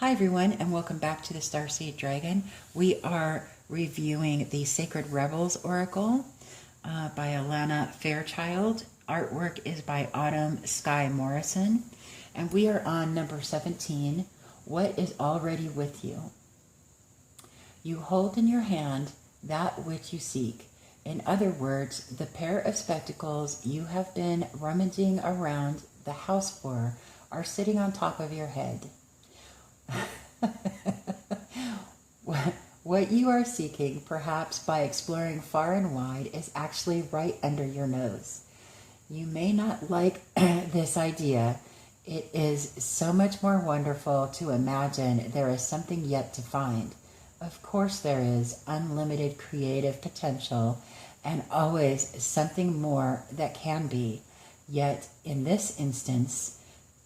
Hi everyone, and welcome back to the Starseed Dragon. We are reviewing the Sacred Rebels Oracle by Alana Fairchild. Artwork is by Autumn Skye Morrison. And we are on number 17, What is Already With You? You hold in your hand that which you seek. In other words, the pair of spectacles you have been rummaging around the house for are sitting on top of your head. What you are seeking, perhaps by exploring far and wide, is actually right under your nose. You may not like this idea. It is so much more wonderful to imagine there is something yet to find. Of course there is unlimited creative potential and always something more that can be. Yet in this instance,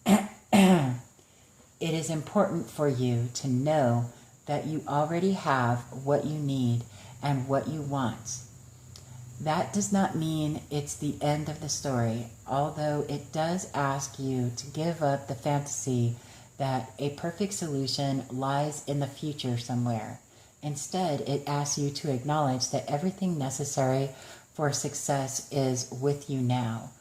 it is important for you to know that you already have what you need and what you want. That does not mean it's the end of the story, although it does ask you to give up the fantasy that a perfect solution lies in the future somewhere. Instead, it asks you to acknowledge that everything necessary for success is with you now.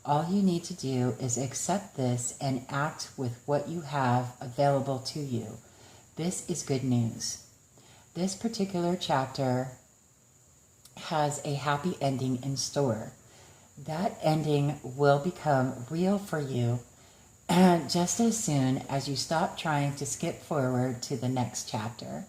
All you need to do is accept this and act with what you have available to you. This is good news. This particular chapter has a happy ending in store. That ending will become real for you just as soon as you stop trying to skip forward to the next chapter.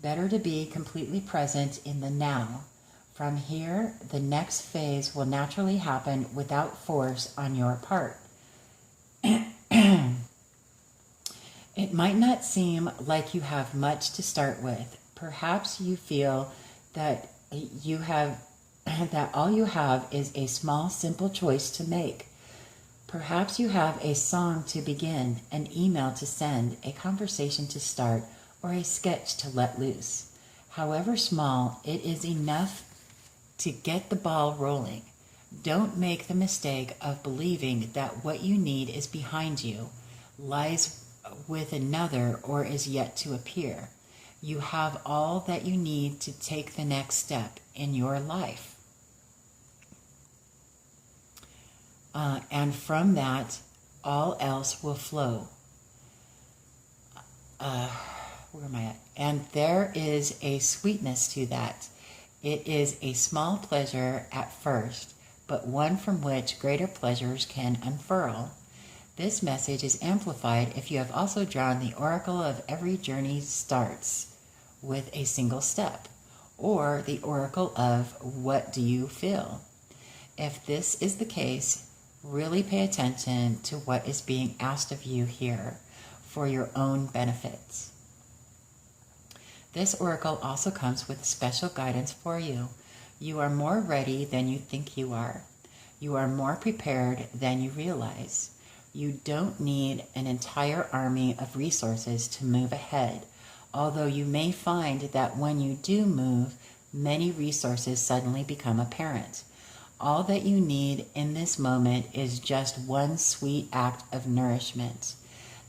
Better to be completely present in the now. From here, the next phase will naturally happen without force on your part. It might not seem like you have much to start with. Perhaps you feel that all you have is a small, simple choice to make. Perhaps you have a song to begin, an email to send, a conversation to start, or a sketch to let loose. However small, it is enough to get the ball rolling. Don't make the mistake of believing that what you need is behind you, lies with another, or is yet to appear. You have all that you need to take the next step in your life. And from that, all else will flow. Where am I at? And there is a sweetness to that. It is a small pleasure at first, but one from which greater pleasures can unfurl. This message is amplified if you have also drawn the oracle of every journey starts with a single step, or the oracle of what do you feel. If this is the case, really pay attention to what is being asked of you here for your own benefits. This oracle also comes with special guidance for you. You are more ready than you think you are. You are more prepared than you realize. You don't need an entire army of resources to move ahead, although you may find that when you do move, many resources suddenly become apparent. All that you need in this moment is just one sweet act of nourishment.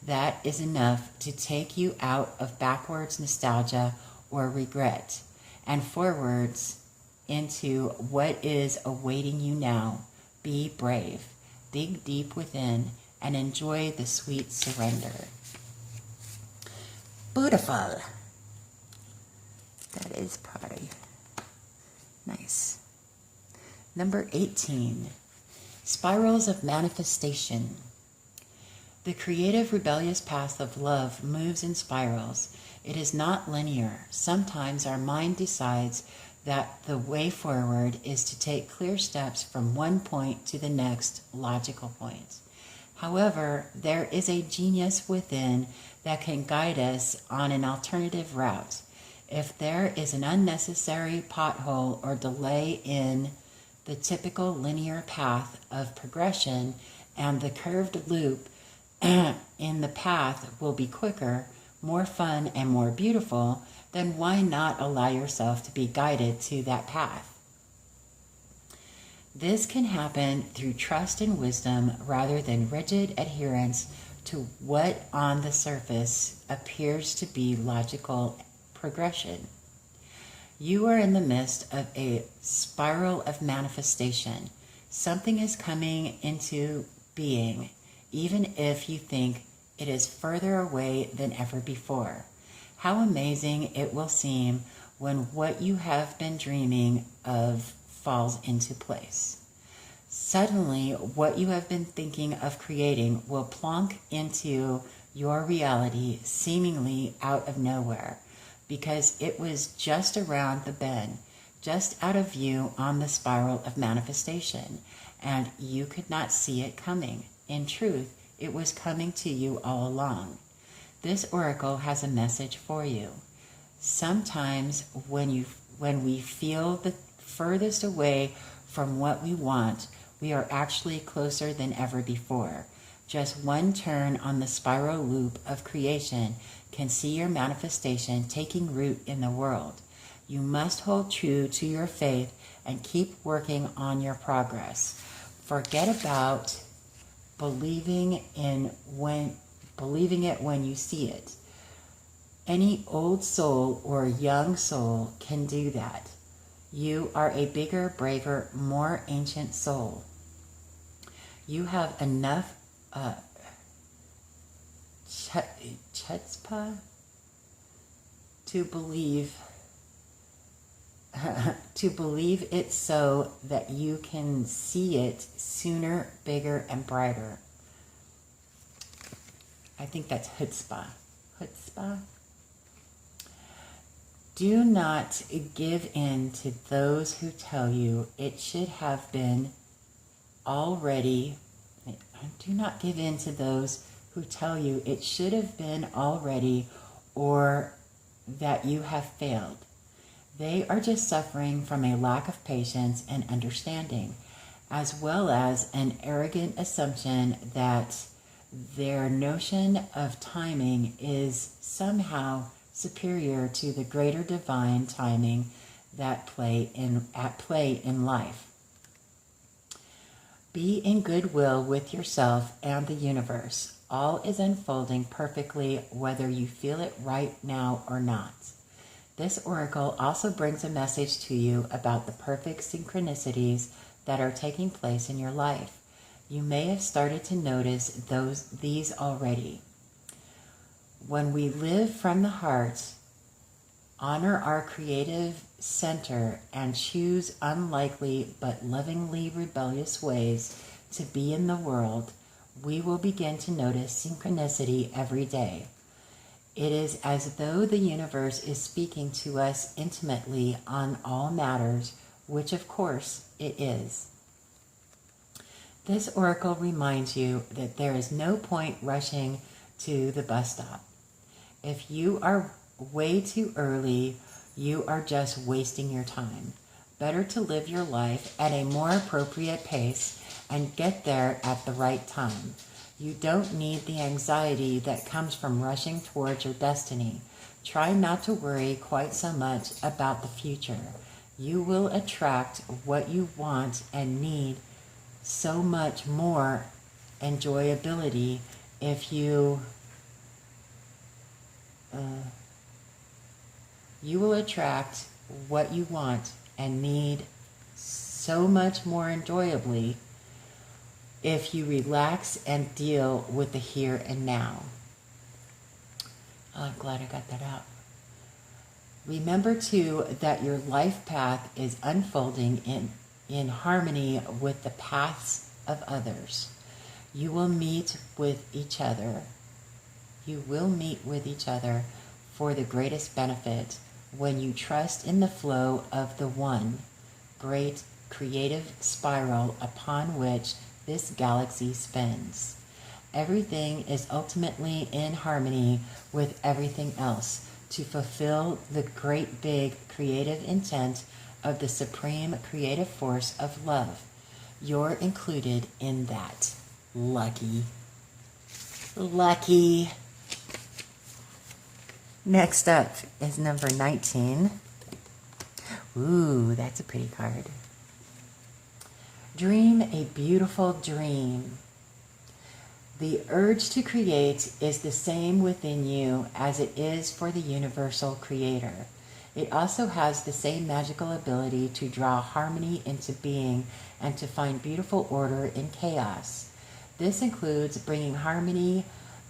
That is enough to take you out of backwards nostalgia or regret and forwards into what is awaiting you now. Be brave, dig deep within, and enjoy the sweet surrender. Beautiful. That is pretty. Nice. Number 18, Spirals of Manifestation. The creative, rebellious path of love moves in spirals. It is not linear. Sometimes our mind decides that the way forward is to take clear steps from one point to the next logical point. However, there is a genius within that can guide us on an alternative route. If there is an unnecessary pothole or delay in the typical linear path of progression, and the curved loop in the path will be quicker, more fun, and more beautiful, then why not allow yourself to be guided to that path? This can happen through trust and wisdom rather than rigid adherence to what on the surface appears to be logical progression. You are in the midst of a spiral of manifestation. Something is coming into being, even if you think it is further away than ever before. How amazing it will seem when what you have been dreaming of falls into place. Suddenly, what you have been thinking of creating will plonk into your reality seemingly out of nowhere, because it was just around the bend, just out of view on the spiral of manifestation, and you could not see it coming. In truth, it was coming to you all along. This oracle has a message for you. Sometimes when we feel the furthest away from what we want, we are actually closer than ever before. Just one turn on the spiral loop of creation can see your manifestation taking root in the world. You must hold true to your faith and keep working on your progress. Forget about believing it when you see it. Any old soul or young soul can do that. You are a bigger, braver, more ancient soul. You have enough chutzpah to believe it so that you can see it sooner, bigger, and brighter. I think that's chutzpah. Chutzpah? Do not give in to those who tell you it should have been already. Do not give in to those who tell you it should have been already, or that you have failed. They are just suffering from a lack of patience and understanding, as well as an arrogant assumption that their notion of timing is somehow superior to the greater divine timing at play in life. Be in goodwill with yourself and the universe. All is unfolding perfectly, whether you feel it right now or not. This oracle also brings a message to you about the perfect synchronicities that are taking place in your life. You may have started to notice these already. When we live from the heart, honor our creative center, and choose unlikely but lovingly rebellious ways to be in the world, we will begin to notice synchronicity every day. It is as though the universe is speaking to us intimately on all matters, which of course it is. This oracle reminds you that there is no point rushing to the bus stop. If you are way too early, you are just wasting your time. Better to live your life at a more appropriate pace and get there at the right time. You don't need the anxiety that comes from rushing towards your destiny. Try not to worry quite so much about the future. You will attract what you want and need so much more enjoyability if you will attract what you want and need so much more enjoyably if you relax and deal with the here and now. Oh, I'm glad I got that out. Remember, too, that your life path is unfolding in harmony with the paths of others. You will meet with each other. You will meet with each other for the greatest benefit when you trust in the flow of the one great creative spiral upon which this galaxy spins. Everything is ultimately in harmony with everything else to fulfill the great big creative intent of the supreme creative force of love. You're included in that. Lucky. Lucky. Next up is number 19. Ooh, that's a pretty card. Dream a beautiful dream. The urge to create is the same within you as it is for the universal creator. It also has the same magical ability to draw harmony into being and to find beautiful order in chaos. This includes bringing harmony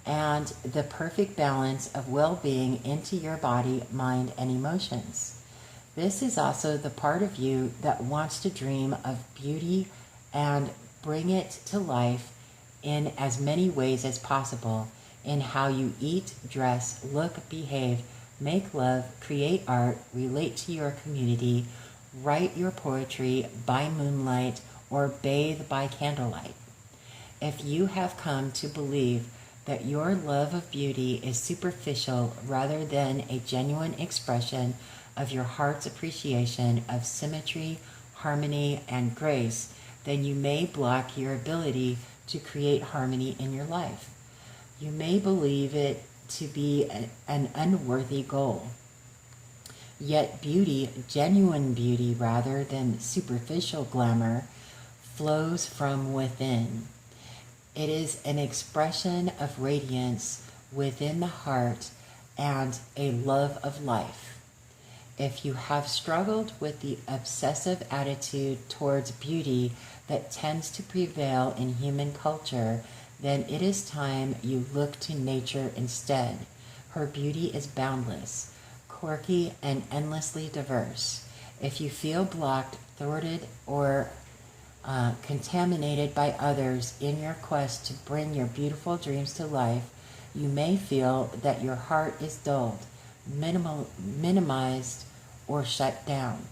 and the perfect balance of well-being into your body, mind, and emotions. This is also the part of you that wants to dream of beauty and bring it to life in as many ways as possible in how you eat, dress, look, behave, make love, create art, relate to your community, write your poetry by moonlight, or bathe by candlelight. If you have come to believe that your love of beauty is superficial rather than a genuine expression of your heart's appreciation of symmetry, harmony, and grace, then you may block your ability to create harmony in your life. You may believe it to be an unworthy goal. Yet beauty, genuine beauty rather than superficial glamour, flows from within. It is an expression of radiance within the heart and a love of life. If you have struggled with the obsessive attitude towards beauty that tends to prevail in human culture, then it is time you look to nature instead. Her beauty is boundless, quirky, and endlessly diverse. If you feel blocked, thwarted, or contaminated by others in your quest to bring your beautiful dreams to life, you may feel that your heart is dulled, minimized, or shut down.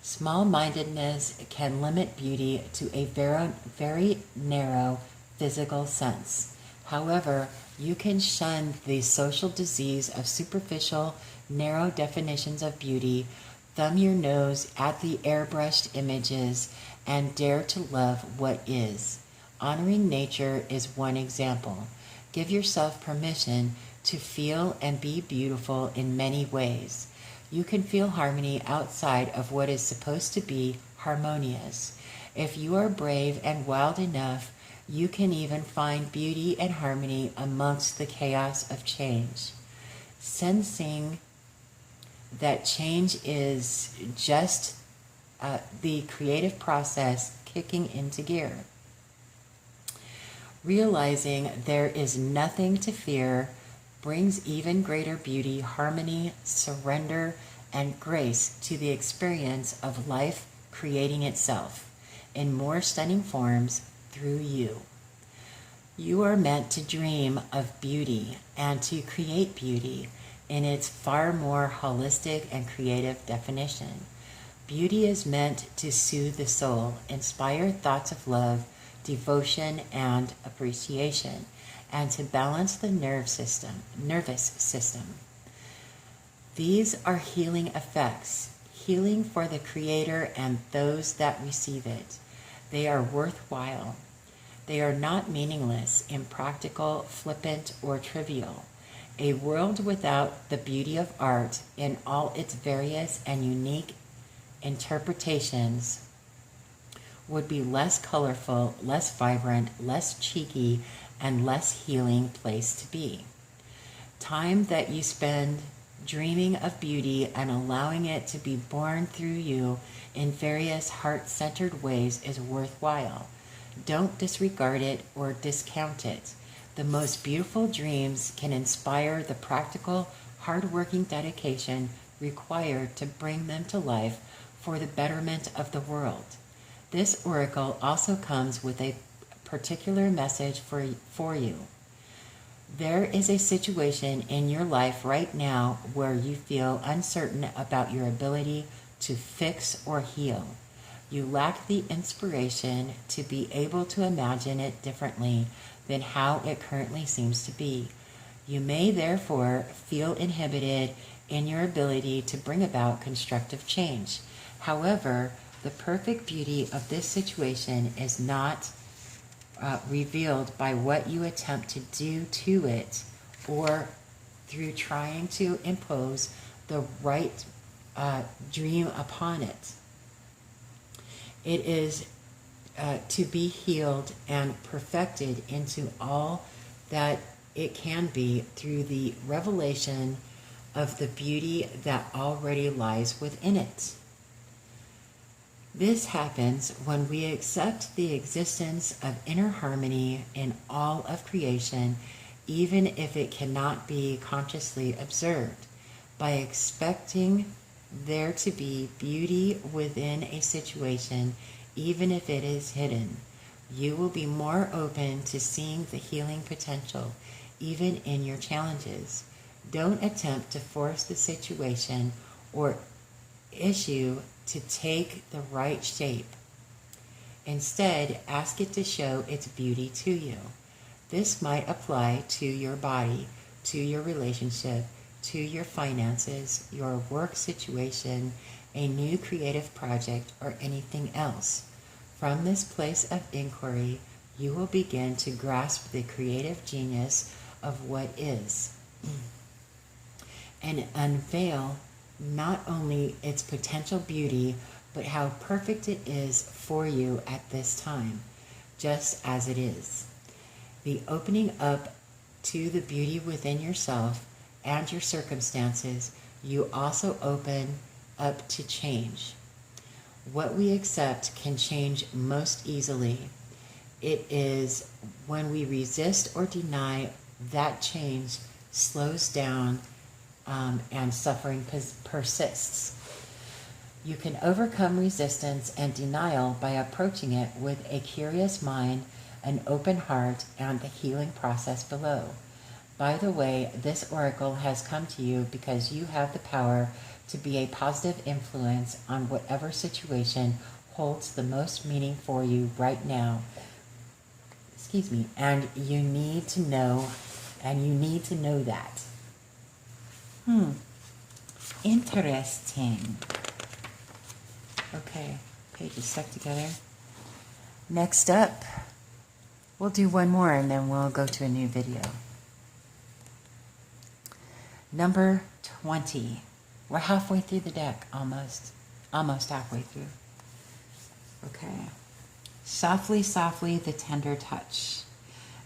Small-mindedness can limit beauty to a very narrow physical sense. However, you can shun the social disease of superficial, narrow definitions of beauty, thumb your nose at the airbrushed images, and dare to love what is. Honoring nature is one example. Give yourself permission to feel and be beautiful in many ways. You can feel harmony outside of what is supposed to be harmonious. If you are brave and wild enough, you can even find beauty and harmony amongst the chaos of change. Sensing that change is just the creative process kicking into gear. Realizing there is nothing to fear brings even greater beauty, harmony, surrender, and grace to the experience of life creating itself in more stunning forms through you. You are meant to dream of beauty and to create beauty in its far more holistic and creative definition. Beauty is meant to soothe the soul, inspire thoughts of love, devotion, and appreciation, and to balance the nervous system. These are healing effects, healing for the creator and those that receive it. They are worthwhile. They are not meaningless, impractical, flippant, or trivial. A world without the beauty of art in all its various and unique interpretations would be less colorful, less vibrant, less cheeky, and less healing place to be. Time that you spend dreaming of beauty and allowing it to be born through you in various heart-centered ways is worthwhile. Don't disregard it or discount it. The most beautiful dreams can inspire the practical, hard-working dedication required to bring them to life for the betterment of the world. This oracle also comes with a particular message for you. There is a situation in your life right now where you feel uncertain about your ability to fix or heal. You lack the inspiration to be able to imagine it differently than how it currently seems to be. You may therefore feel inhibited in your ability to bring about constructive change. However, the perfect beauty of this situation is not revealed by what you attempt to do to it or through trying to impose the right dream upon it. It is to be healed and perfected into all that it can be through the revelation of the beauty that already lies within it. This happens when we accept the existence of inner harmony in all of creation, even if it cannot be consciously observed. By expecting there to be beauty within a situation, even if it is hidden, you will be more open to seeing the healing potential, even in your challenges. Don't attempt to force the situation or issue to take the right shape. Instead, ask it to show its beauty to you. This might apply to your body, to your relationship, to your finances, your work situation, a new creative project, or anything else. From this place of inquiry, you will begin to grasp the creative genius of what is and unveil not only its potential beauty, but how perfect it is for you at this time, just as it is. The opening up to the beauty within yourself and your circumstances, you also open up to change. What we accept can change most easily. It is when we resist or deny that change slows down and suffering persists. You can overcome resistance and denial by approaching it with a curious mind, an open heart, and the healing process below. By the way, this oracle has come to you because you have the power to be a positive influence on whatever situation holds the most meaning for you right now. And you need to know that. Interesting. Okay, pages stuck together. Next up, we'll do one more and then we'll go to a new video. Number 20. We're halfway through the deck, almost halfway through. Okay. Softly, softly, the tender touch.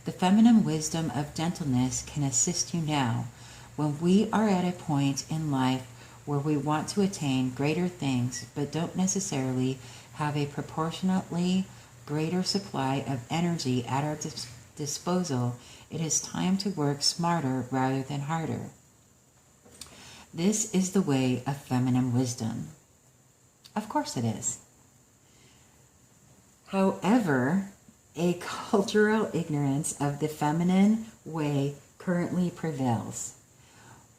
The feminine wisdom of gentleness can assist you now when we are at a point in life where we want to attain greater things but don't necessarily have a proportionately greater supply of energy at our disposal. It is time to work smarter rather than harder. This is the way of feminine wisdom. Of course it is. However, a cultural ignorance of the feminine way currently prevails.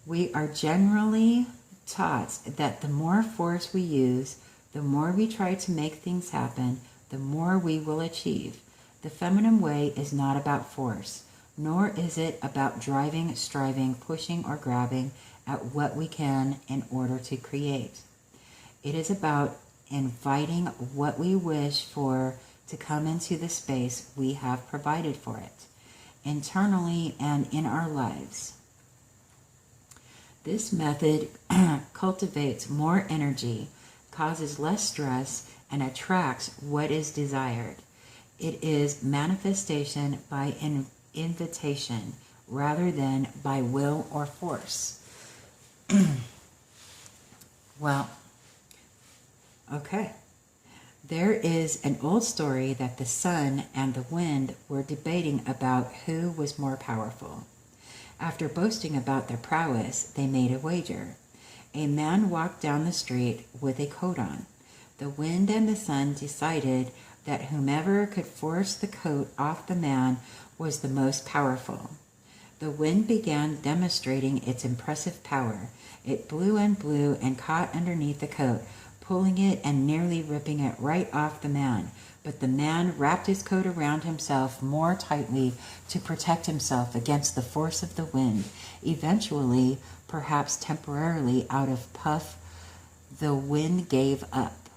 We are generally taught that the more force we use, the more we try to make things happen, the more we will achieve. The feminine way is not about force, nor is it about driving, striving, pushing, or grabbing at what we can in order to create. It is about inviting what we wish for to come into the space we have provided for it, internally and in our lives. This method cultivates more energy, causes less stress, and attracts what is desired. It is manifestation by invitation rather than by will or force. Well, okay. There is an old story that the sun and the wind were debating about who was more powerful. After boasting about their prowess, they made a wager. A man walked down the street with a coat on. The wind and the sun decided that whomever could force the coat off the man was the most powerful. The wind began demonstrating its impressive power. It blew and caught underneath the coat, pulling it and nearly ripping it right off the man. But the man wrapped his coat around himself more tightly to protect himself against the force of the wind. Eventually, perhaps temporarily out of puff, the wind gave up.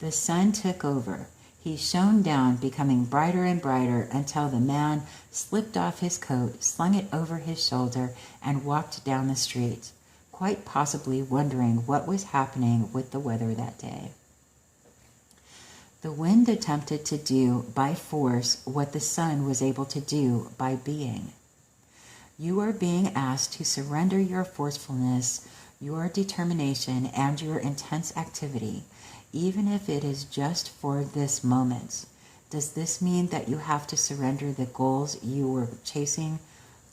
The sun took over. He shone down, becoming brighter and brighter until the man slipped off his coat, slung it over his shoulder, and walked down the street, quite possibly wondering what was happening with the weather that day. The wind attempted to do by force what the sun was able to do by being. You are being asked to surrender your forcefulness, your determination, and your intense activity, even if it is just for this moment. Does this mean that you have to surrender the goals you were chasing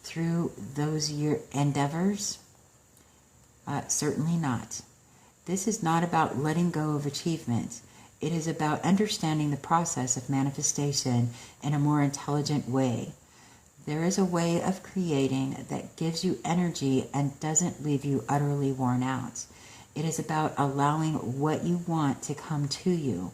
through those endeavors? Certainly not. This is not about letting go of achievement. It is about understanding the process of manifestation in a more intelligent way. There is a way of creating that gives you energy and doesn't leave you utterly worn out. It is about allowing what you want to come to you.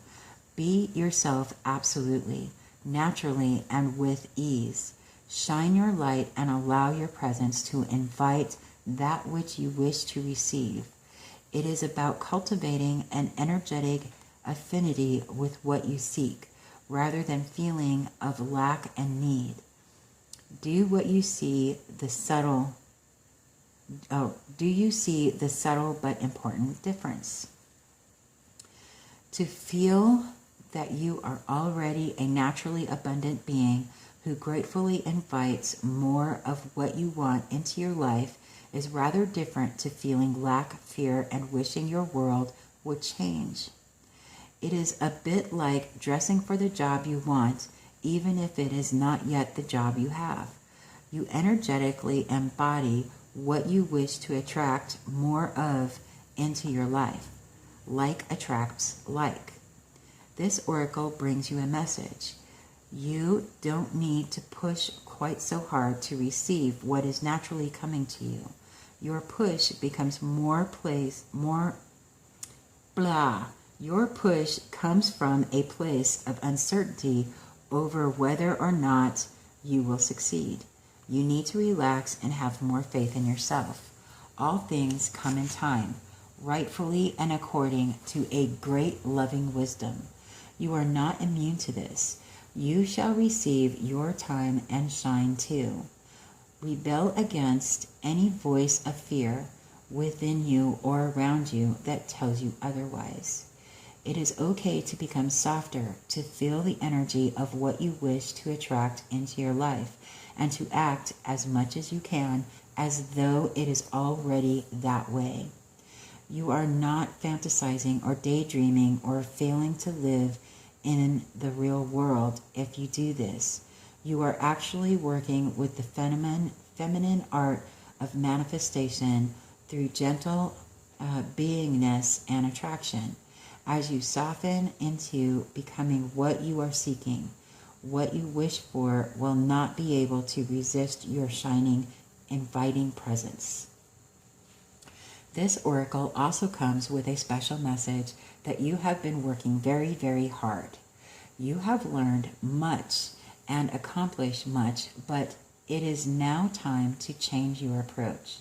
Be yourself absolutely, naturally, and with ease. Shine your light and allow your presence to invite that which you wish to receive. It is about cultivating an energetic affinity with what you seek, rather than feeling of lack and need. Do you see the subtle but important difference? To feel that you are already a naturally abundant being who gratefully invites more of what you want into your life is rather different to feeling lack, fear, and wishing your world would change. It is a bit like dressing for the job you want, even if it is not yet the job you have. You energetically embody what you wish to attract more of into your life. Like attracts like. This oracle brings you a message. You don't need to push quite so hard to receive what is naturally coming to you. Your push becomes Your push comes from a place of uncertainty over whether or not you will succeed. You need to relax and have more faith in yourself. All things come in time, rightfully and according to a great loving wisdom. You are not immune to this. You shall receive your time and shine too. Rebel against any voice of fear within you or around you that tells you otherwise. It is okay to become softer, to feel the energy of what you wish to attract into your life, and to act as much as you can as though it is already that way. You are not fantasizing or daydreaming or failing to live in the real world if you do this. You are actually working with the feminine art of manifestation through gentle beingness and attraction. As you soften into becoming what you are seeking, what you wish for will not be able to resist your shining, inviting presence. This oracle also comes with a special message that you have been working very, very hard. You have learned much and accomplished much, but it is now time to change your approach.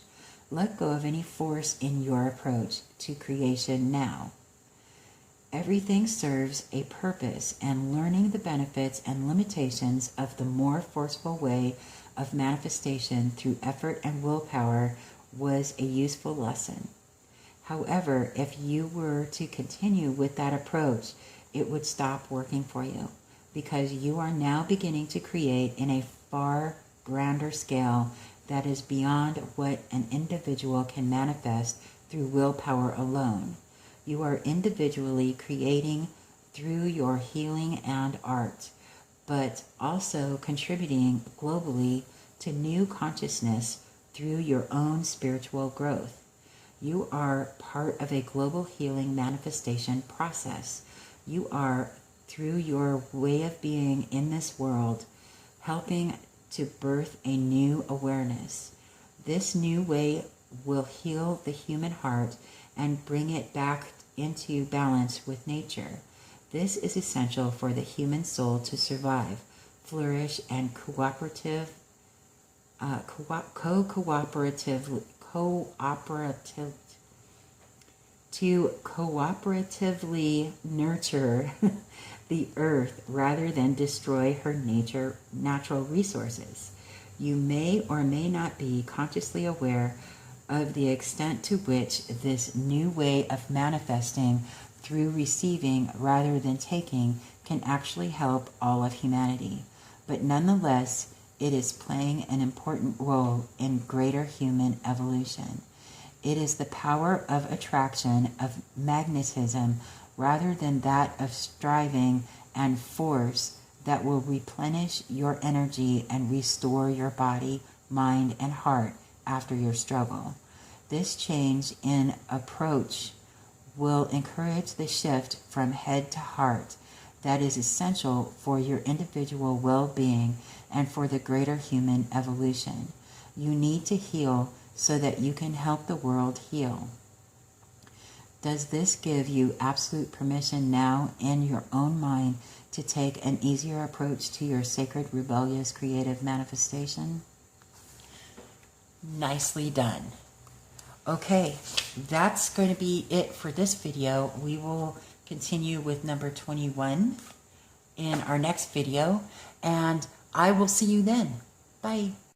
Let go of any force in your approach to creation now. Everything serves a purpose, and learning the benefits and limitations of the more forceful way of manifestation through effort and willpower was a useful lesson. However, if you were to continue with that approach, it would stop working for you, because you are now beginning to create in a far grander scale that is beyond what an individual can manifest through willpower alone. You are individually creating through your healing and art, but also contributing globally to new consciousness through your own spiritual growth. You are part of a global healing manifestation process. You are, through your way of being in this world, helping to birth a new awareness. This new way will heal the human heart and bring it back into balance with nature. This is essential for the human soul to survive, flourish, and cooperatively nurture the earth rather than destroy her natural resources. You may or may not be consciously aware of the extent to which this new way of manifesting through receiving rather than taking can actually help all of humanity. But nonetheless, it is playing an important role in greater human evolution. It is the power of attraction, of magnetism, rather than that of striving and force that will replenish your energy and restore your body, mind, and heart after your struggle. This change in approach will encourage the shift from head to heart that is essential for your individual well-being and for the greater human evolution. You need to heal so that you can help the world heal. Does this give you absolute permission now in your own mind to take an easier approach to your sacred, rebellious, creative manifestation? Nicely done. Okay, that's going to be it for this video. We will continue with number 21 in our next video, and I will see you then. Bye.